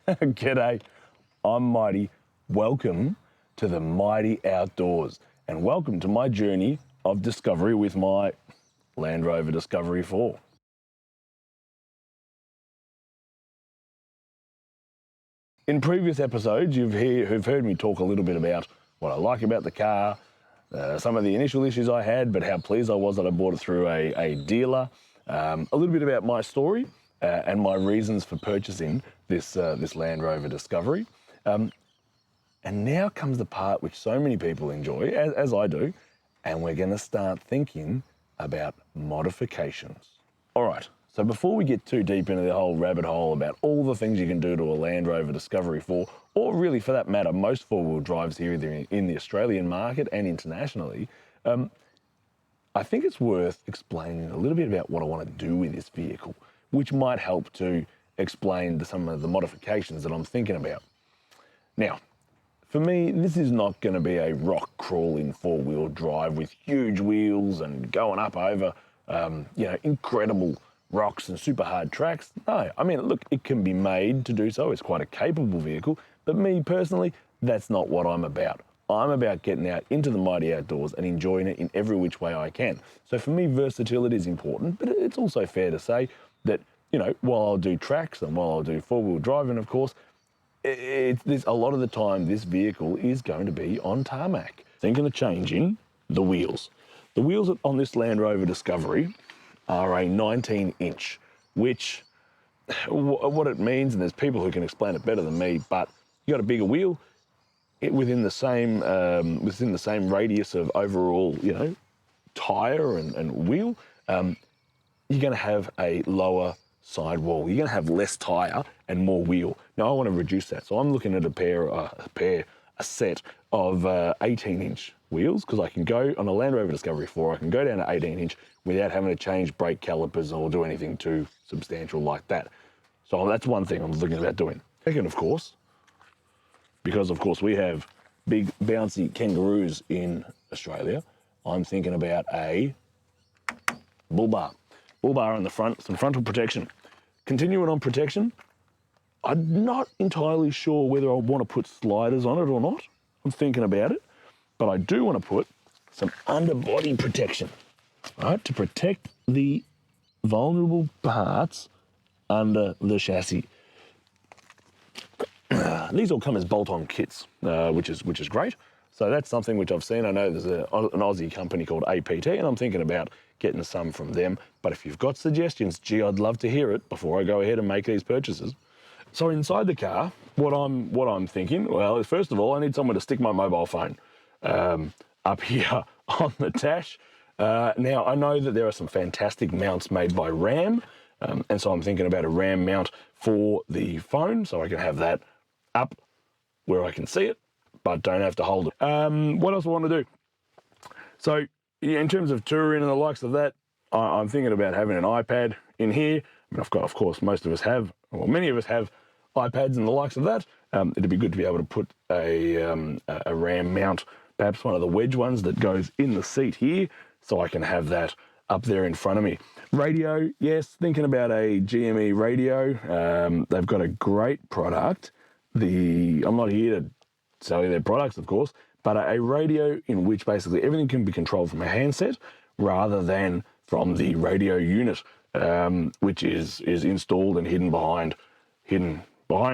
G'day, I'm Mighty. Welcome to the Mighty Outdoors and welcome to my journey of discovery with my Land Rover Discovery 4. In previous episodes, you've heard me talk a little bit about what I like about the car, some of the initial issues I had, but how pleased I was that I bought it through a dealer, a little bit about my story and my reasons for purchasing this Land Rover Discovery. And now comes the part which so many people enjoy, as I do, and we're going to start thinking about modifications. All right, so before we get too deep into the whole rabbit hole about all the things you can do to a Land Rover Discovery 4, or really for that matter, most four-wheel drives here either in the Australian market and internationally, I think it's worth explaining a little bit about what I want to do with this vehicle, which might help to explain some of the modifications that I'm thinking about. Now, for me, this is not going to be a rock crawling four-wheel drive with huge wheels and going up over, incredible rocks and super hard tracks. No, I mean, look, it can be made to do so. It's quite a capable vehicle, but me personally, that's not what I'm about. I'm about getting out into the mighty outdoors and enjoying it in every which way I can. So for me, versatility is important, but it's also fair to say that, while I'll do tracks and while I'll do four-wheel driving, of course, a lot of the time this vehicle is going to be on tarmac. Thinking of changing the wheels. The wheels on this Land Rover Discovery are a 19-inch, which what it means, and there's people who can explain it better than me, but you got a bigger wheel within the same radius of overall, tire and wheel. You're going to have a lower sidewall. You're going to have less tire and more wheel. Now I want to reduce that, so I'm looking at a set of 18-inch wheels, because I can go on a Land Rover Discovery 4. I can go down to 18-inch without having to change brake calipers or do anything too substantial like that. So that's one thing I'm looking about doing. Second, of course, because of course we have big bouncy kangaroos in Australia, I'm thinking about a bull bar. Bull bar on the front, some frontal protection. Continuing on protection, I'm not entirely sure whether I want to put sliders on it or not. I'm thinking about it, but I do want to put some underbody protection, right, to protect the vulnerable parts under the chassis. These all come as bolt-on kits, which is great. So that's something which I've seen. I know there's an Aussie company called APT, and I'm thinking about getting some from them. But if you've got suggestions, gee, I'd love to hear it before I go ahead and make these purchases. So inside the car, what I'm thinking, well, first of all, I need somewhere to stick my mobile phone up here on the dash. Now, I know that there are some fantastic mounts made by Ram, and so I'm thinking about a Ram mount for the phone, so I can have that up where I can see it, but don't have to hold it. What else I want to do? So in terms of touring and the likes of that, I'm thinking about having an iPad in here. I mean, of course, most of us have, well, many of us have iPads and the likes of that. It'd be good to be able to put a Ram mount, perhaps one of the wedge ones that goes in the seat here, so I can have that up there in front of me. Radio, yes, thinking about a GME radio. They've got a great product. I'm not here to sell you their products, of course, but a radio in which basically everything can be controlled from a handset rather than from the radio unit, which is installed and hidden behind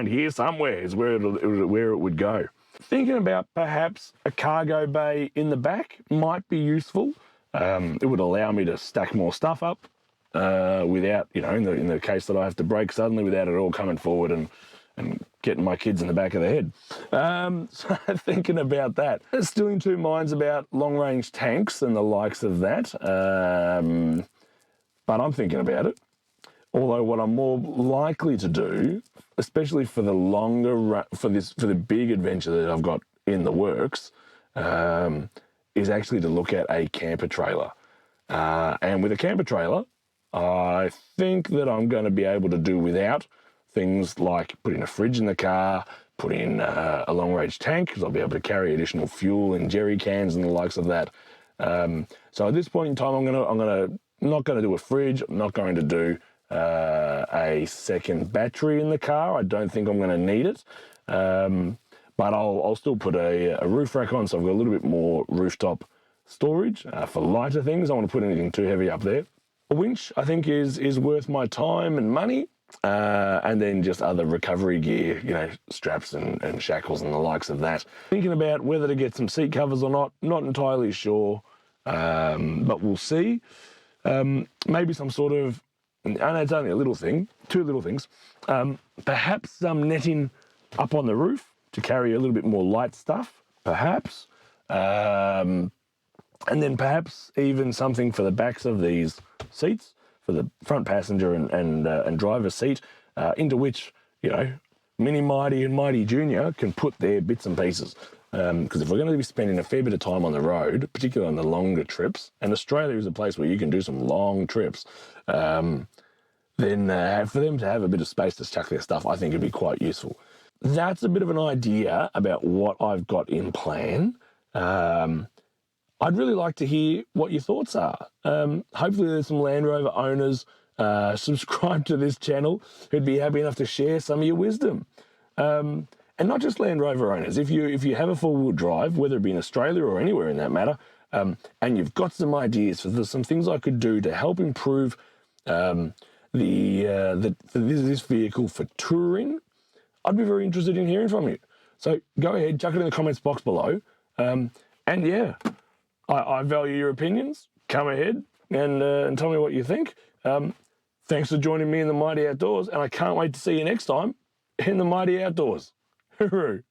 here somewhere is where it would go. Thinking about perhaps a cargo bay in the back might be useful. It would allow me to stack more stuff up without, in the case that I have to brake suddenly, without it all coming forward and getting my kids in the back of the head. So thinking about that. Still in two minds about long-range tanks and the likes of that, but I'm thinking about it. Although what I'm more likely to do, especially for the for the big adventure that I've got in the works, is actually to look at a camper trailer. And with a camper trailer, I think that I'm going to be able to do without things like putting a fridge in the car, put in a long-range tank, because I'll be able to carry additional fuel in jerry cans and the likes of that. So at this point in time, I'm not going to do a fridge. I'm not going to do a second battery in the car. I don't think I'm going to need it, but I'll still put a roof rack on, so I've got a little bit more rooftop storage for lighter things. I don't want to put anything too heavy up there. A winch, I think, is worth my time and money, and then just other recovery gear, you know, straps and shackles and the likes of that. Thinking about whether to get some seat covers or not entirely sure, but we'll see. Maybe some sort of, and it's only a little thing, two little things, perhaps some netting up on the roof to carry a little bit more light stuff, perhaps. And then perhaps even something for the backs of these seats, for the front passenger and driver's seat, into which, you know, Mini Mighty and Mighty Junior can put their bits and pieces. Because if we're going to be spending a fair bit of time on the road, particularly on the longer trips, and Australia is a place where you can do some long trips, then for them to have a bit of space to chuck their stuff, I think it'd be quite useful. That's a bit of an idea about what I've got in plan. I'd really like to hear what your thoughts are. Hopefully there's some Land Rover owners subscribe to this channel who'd be happy enough to share some of your wisdom. And not just Land Rover owners. If you have a four-wheel drive, whether it be in Australia or anywhere in that matter, and you've got some ideas for some things I could do to help improve this vehicle for touring, I'd be very interested in hearing from you. So go ahead, chuck it in the comments box below. And yeah, I value your opinions. Come ahead and tell me what you think. Thanks for joining me in the Mighty Outdoors, and I can't wait to see you next time in the Mighty Outdoors. Hooroo!